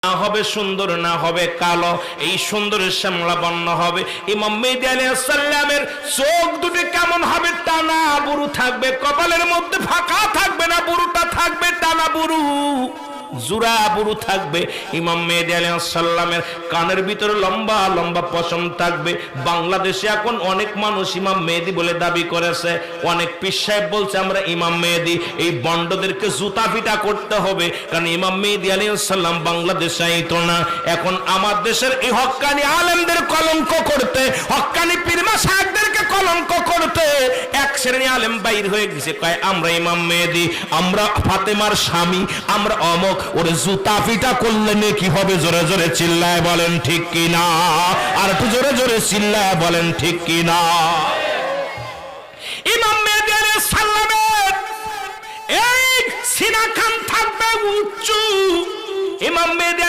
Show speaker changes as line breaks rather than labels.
না হবে সুন্দর, না হবে কালো, এই সুন্দরের শ্যামলা বর্ণ হবে। ইমাম মেহেদী আলাইহিস সালামের চোখ দুটো কেমন হবে? টানা বুরু থাকবে, কপালের মধ্যে ফাঁকা থাকবে না, বুরুটা থাকবে টানা বুরু, জুরা বুরু থাকবে। ইমাম মেহেদী আলাইহিস সালামের কানের ভিতরে লম্বা লম্বা পশম থাকবে। বাংলাদেশে এখন অনেক মানুষ ইমাম মেহেদী বলে দাবি করেছে, অনেক পীর সাহেব বলছে আমরা ইমাম মেহেদী। এই বন্ডদেরকে জুতা পিটা করতে হবে, কারণ ইমাম মেহেদী আলাইহিস সালাম বাংলাদেশে আইতো না। এখন আমার দেশের এই হক্কানি আলেমদের কলঙ্ক করতে, হক্কানি পীর মাশায়েখদেরকে কলঙ্ক করতে এক শ্রেণী আলেম বাইর হয়ে গেছে, কয় আমরা ইমাম মেহেদী, আমরা ফাতেমার স্বামী, আমরা অমক। ওরে জুতা পিটা করলে নেকি হবে? জোরে জোরে চিল্লায় বলেন ঠিক কি না? আর একটু জোরে জোরে চিল্লায় বলেন ঠিক কি না? ইমাম মেহেদী আলাইহিস সালামের এই সিনা খান থাকবে উঁচু। ইমাম মেহেদী